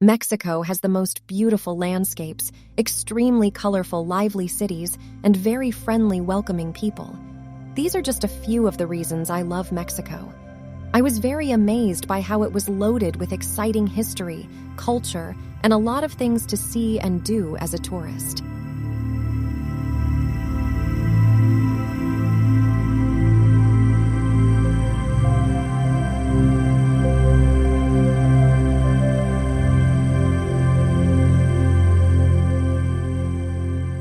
Mexico has the most beautiful landscapes, extremely colorful, lively cities, and very friendly, welcoming people. These are just a few of the reasons I love Mexico. I was very amazed by how it was loaded with exciting history, culture, and a lot of things to see and do as a tourist.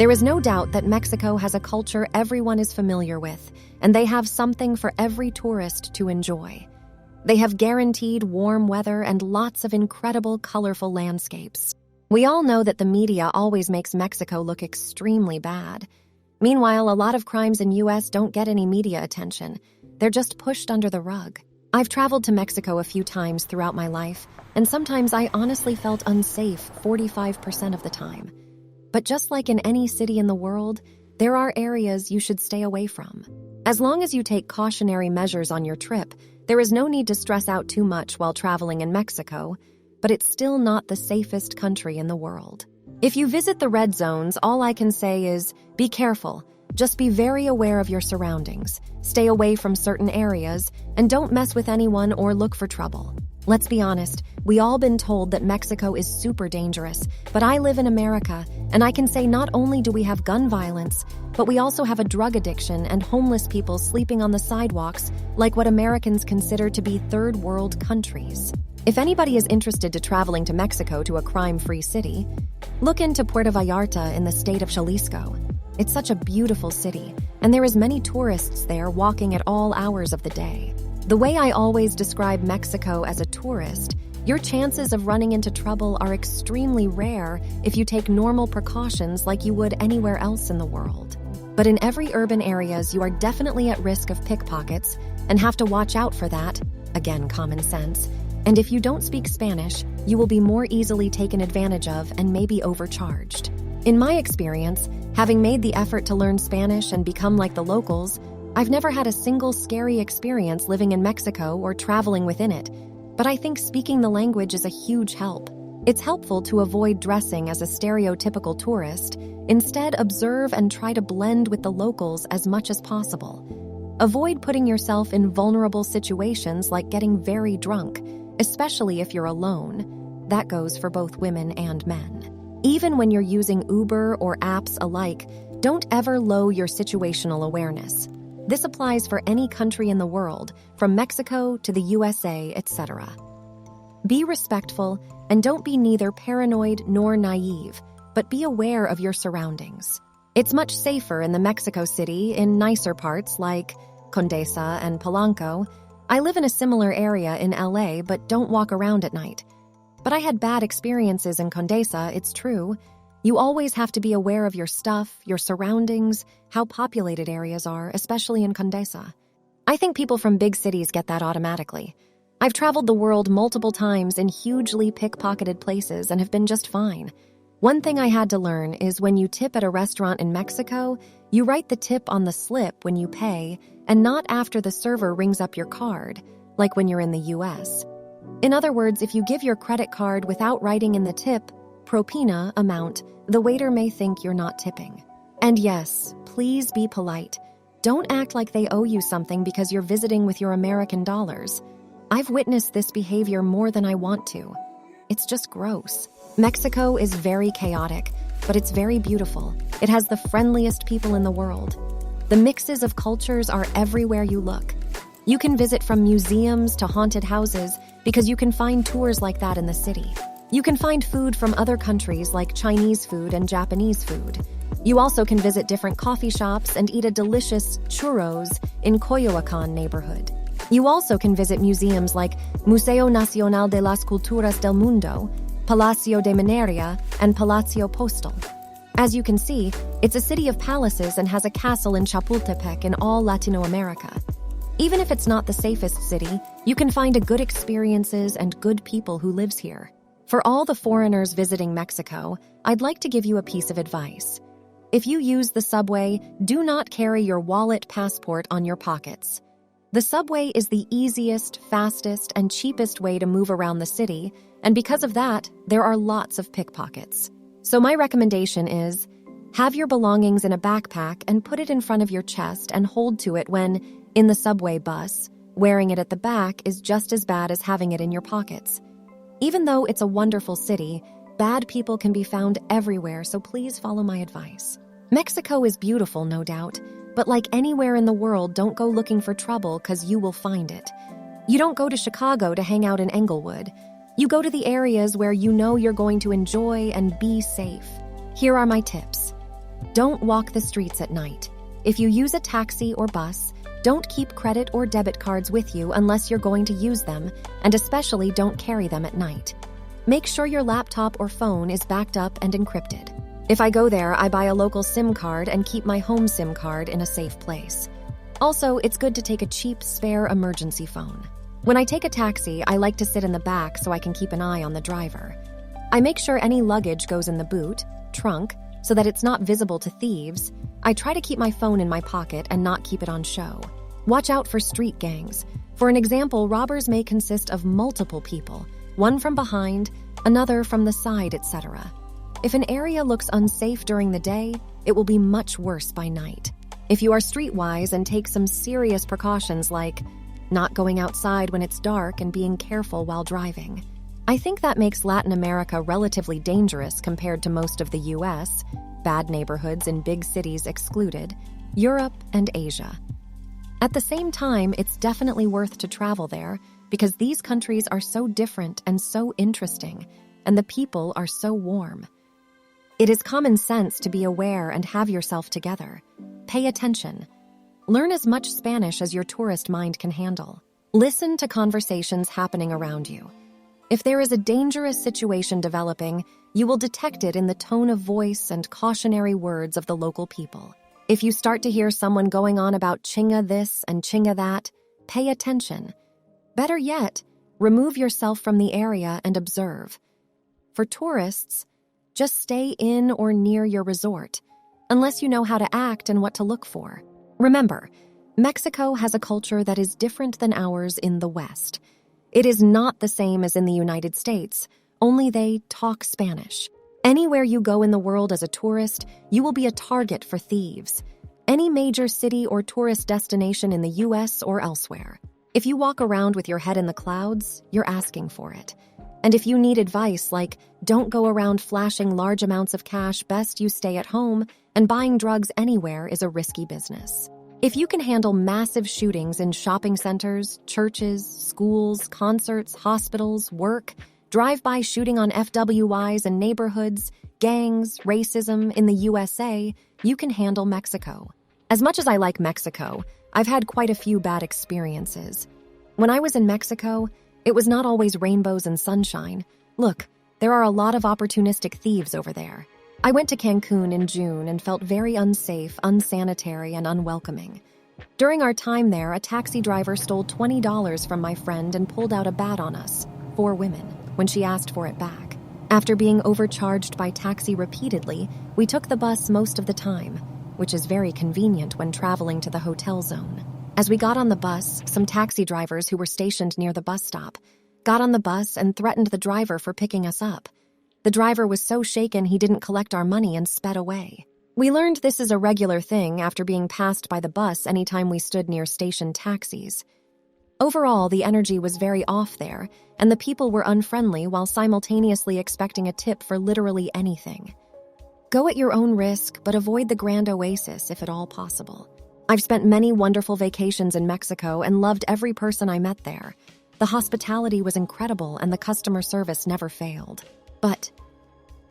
There is no doubt that Mexico has a culture everyone is familiar with, and they have something for every tourist to enjoy. They have guaranteed warm weather and lots of incredible, colorful landscapes. We all know that the media always makes Mexico look extremely bad. Meanwhile, a lot of crimes in US don't get any media attention. They're just pushed under the rug. I've traveled to Mexico a few times throughout my life, and sometimes I honestly felt unsafe 45% of the time. But just like in any city in the world, there are areas you should stay away from. As long as you take cautionary measures on your trip, there is no need to stress out too much while traveling in Mexico, but it's still not the safest country in the world. If you visit the red zones, all I can say is, be careful. Just be very aware of your surroundings, stay away from certain areas, and don't mess with anyone or look for trouble. Let's be honest, we all been told that Mexico is super dangerous, but I live in America, and I can say not only do we have gun violence, but we also have a drug addiction and homeless people sleeping on the sidewalks like what Americans consider to be third world countries. If anybody is interested to traveling to Mexico to a crime-free city, look into Puerto Vallarta in the state of Jalisco. It's such a beautiful city, and there is many tourists there walking at all hours of the day. The way I always describe Mexico as a tourist, your chances of running into trouble are extremely rare if you take normal precautions like you would anywhere else in the world. But in every urban areas, you are definitely at risk of pickpockets and have to watch out for that. Again, common sense. And if you don't speak Spanish, you will be more easily taken advantage of and maybe overcharged. In my experience, having made the effort to learn Spanish and become like the locals, I've never had a single scary experience living in Mexico or traveling within it, but I think speaking the language is a huge help. It's helpful to avoid dressing as a stereotypical tourist. Instead, observe and try to blend with the locals as much as possible. Avoid putting yourself in vulnerable situations like getting very drunk, especially if you're alone. That goes for both women and men. Even when you're using Uber or apps alike, don't ever lower your situational awareness. This applies for any country in the world, from Mexico to the USA, etc. Be respectful and don't be neither paranoid nor naive, but be aware of your surroundings. It's much safer in the Mexico City in nicer parts like Condesa and Polanco. I live in a similar area in LA, but don't walk around at night. But I had bad experiences in Condesa, it's true. You always have to be aware of your stuff, your surroundings, how populated areas are, especially in Condesa. I think people from big cities get that automatically. I've traveled the world multiple times in hugely pickpocketed places and have been just fine. One thing I had to learn is when you tip at a restaurant in Mexico, you write the tip on the slip when you pay and not after the server rings up your card, like when you're in the US. In other words, if you give your credit card without writing in the tip, propina amount, the waiter may think you're not tipping. And yes, please be polite. Don't act like they owe you something because you're visiting with your American dollars. I've witnessed this behavior more than I want to. It's just gross. Mexico is very chaotic, but it's very beautiful. It has the friendliest people in the world. The mixes of cultures are everywhere you look. You can visit from museums to haunted houses because you can find tours like that in the city. You can find food from other countries like Chinese food and Japanese food. You also can visit different coffee shops and eat a delicious churros in Coyoacán neighborhood. You also can visit museums like Museo Nacional de las Culturas del Mundo, Palacio de Minería, and Palacio Postal. As you can see, it's a city of palaces and has a castle in Chapultepec in all Latino America. Even if it's not the safest city, you can find a good experiences and good people who lives here. For all the foreigners visiting Mexico, I'd like to give you a piece of advice. If you use the subway, do not carry your wallet passport on your pockets. The subway is the easiest, fastest, and cheapest way to move around the city, and because of that, there are lots of pickpockets. So my recommendation is, have your belongings in a backpack and put it in front of your chest and hold to it when, in the subway bus. Wearing it at the back is just as bad as having it in your pockets. Even though it's a wonderful city, bad people can be found everywhere, so please follow my advice. Mexico is beautiful, no doubt, but like anywhere in the world, don't go looking for trouble because you will find it. You don't go to Chicago to hang out in Englewood. You go to the areas where you know you're going to enjoy and be safe. Here are my tips. Don't walk the streets at night. If you use a taxi or bus, don't keep credit or debit cards with you unless you're going to use them, and especially don't carry them at night. Make sure your laptop or phone is backed up and encrypted. If I go there, I buy a local SIM card and keep my home SIM card in a safe place. Also, it's good to take a cheap, spare emergency phone. When I take a taxi, I like to sit in the back so I can keep an eye on the driver. I make sure any luggage goes in the boot, trunk, so that it's not visible to thieves. I try to keep my phone in my pocket and not keep it on show. Watch out for street gangs. For an example, robbers may consist of multiple people, one from behind, another from the side, etc. If an area looks unsafe during the day, it will be much worse by night. If you are streetwise and take some serious precautions like not going outside when it's dark and being careful while driving. I think that makes Latin America relatively dangerous compared to most of the US, bad neighborhoods in big cities excluded, Europe and Asia. At the same time, it's definitely worth to travel there because these countries are so different and so interesting, and the people are so warm. It is common sense to be aware and have yourself together. Pay attention. Learn as much Spanish as your tourist mind can handle. Listen to conversations happening around you. If there is a dangerous situation developing, you will detect it in the tone of voice and cautionary words of the local people. If you start to hear someone going on about chinga this and chinga that, pay attention. Better yet, remove yourself from the area and observe. For tourists, just stay in or near your resort, unless you know how to act and what to look for. Remember, Mexico has a culture that is different than ours in the West. It is not the same as in the United States, only they talk Spanish. Anywhere you go in the world as a tourist, you will be a target for thieves. Any major city or tourist destination in the US or elsewhere. If you walk around with your head in the clouds, you're asking for it. And if you need advice like, don't go around flashing large amounts of cash, best you stay at home, and buying drugs anywhere is a risky business. If you can handle massive shootings in shopping centers, churches, schools, concerts, hospitals, work, drive-by shooting on FWIs and neighborhoods, gangs, racism in the USA, you can handle Mexico. As much as I like Mexico, I've had quite a few bad experiences. When I was in Mexico, it was not always rainbows and sunshine. Look, there are a lot of opportunistic thieves over there. I went to Cancun in June and felt very unsafe, unsanitary, and unwelcoming. During our time there, a taxi driver stole $20 from my friend and pulled out a bat on us, 4 women, when she asked for it back. After being overcharged by taxi repeatedly, we took the bus most of the time, which is very convenient when traveling to the hotel zone. As we got on the bus, some taxi drivers who were stationed near the bus stop got on the bus and threatened the driver for picking us up. The driver was so shaken he didn't collect our money and sped away. We learned this is a regular thing after being passed by the bus anytime we stood near station taxis. Overall, the energy was very off there, and the people were unfriendly while simultaneously expecting a tip for literally anything. Go at your own risk, but avoid the Grand Oasis if at all possible. I've spent many wonderful vacations in Mexico and loved every person I met there. The hospitality was incredible and the customer service never failed. But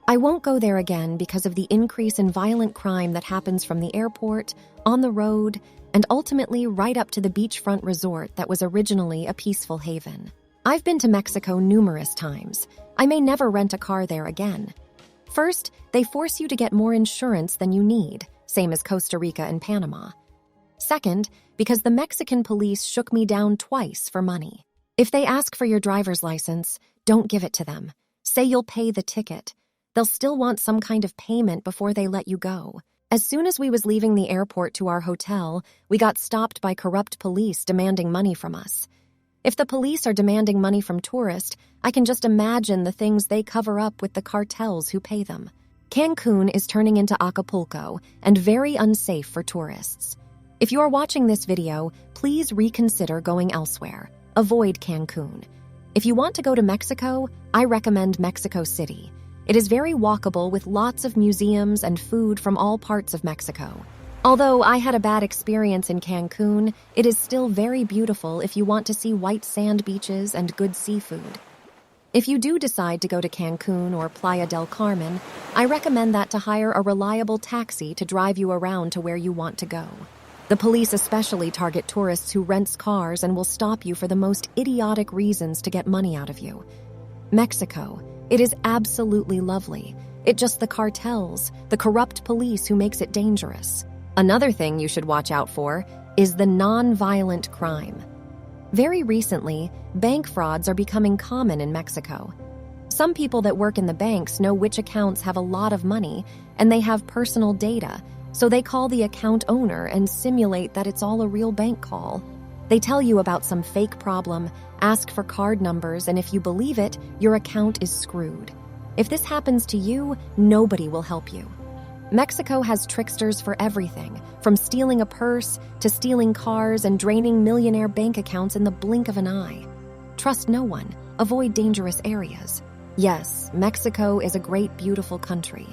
I won't go there again because of the increase in violent crime that happens from the airport, on the road, and ultimately right up to the beachfront resort that was originally a peaceful haven. I've been to Mexico numerous times. I may never rent a car there again. First, they force you to get more insurance than you need, same as Costa Rica and Panama. Second, because the Mexican police shook me down twice for money. If they ask for your driver's license, don't give it to them. Say you'll pay the ticket. They'll still want some kind of payment before they let you go. As soon as we was leaving the airport to our hotel, we got stopped by corrupt police demanding money from us. If the police are demanding money from tourists, I can just imagine the things they cover up with the cartels who pay them. Cancun is turning into Acapulco and very unsafe for tourists. If you are watching this video, please reconsider going elsewhere. Avoid Cancun. If you want to go to Mexico, I recommend Mexico City. It is very walkable with lots of museums and food from all parts of Mexico. Although I had a bad experience in Cancun, it is still very beautiful if you want to see white sand beaches and good seafood. If you do decide to go to Cancun or Playa del Carmen, I recommend that to hire a reliable taxi to drive you around to where you want to go. The police especially target tourists who rent cars and will stop you for the most idiotic reasons to get money out of you. Mexico, it is absolutely lovely. It's just the cartels, the corrupt police who makes it dangerous. Another thing you should watch out for is the non-violent crime. Very recently, bank frauds are becoming common in Mexico. Some people that work in the banks know which accounts have a lot of money, and they have personal data, so they call the account owner and simulate that it's all a real bank call. They tell you about some fake problem, ask for card numbers, and if you believe it, your account is screwed. If this happens to you, nobody will help you. Mexico has tricksters for everything, from stealing a purse to stealing cars and draining millionaire bank accounts in the blink of an eye. Trust no one. Avoid dangerous areas. Yes, Mexico is a great, beautiful country,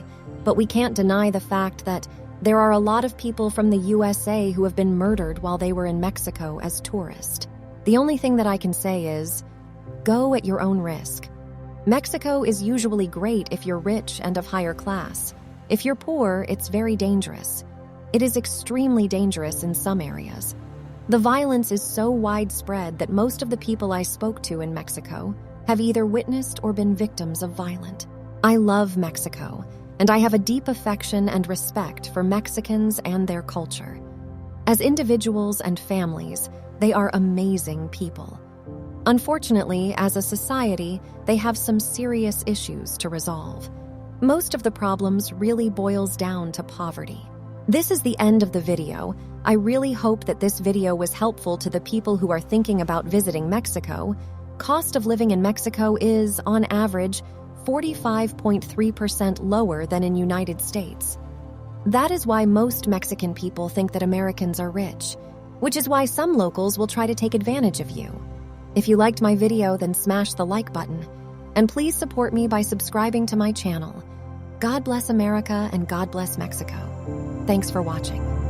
but we can't deny the fact that there are a lot of people from the USA who have been murdered while they were in Mexico as tourists. The only thing that I can say is, go at your own risk. Mexico is usually great if you're rich and of higher class. If you're poor, it's very dangerous. It is extremely dangerous in some areas. The violence is so widespread that most of the people I spoke to in Mexico have either witnessed or been victims of violence. I love Mexico, and I have a deep affection and respect for Mexicans and their culture. As individuals and families, they are amazing people. Unfortunately, as a society, they have some serious issues to resolve. Most of the problems really boils down to poverty. This is the end of the video. I really hope that this video was helpful to the people who are thinking about visiting Mexico. Cost of living in Mexico is, on average, 45.3% lower than in United States. That is why most Mexican people think that Americans are rich, which is why some locals will try to take advantage of you. If you liked my video, then smash the like button. And please support me by subscribing to my channel. God bless America and God bless Mexico. Thanks for watching.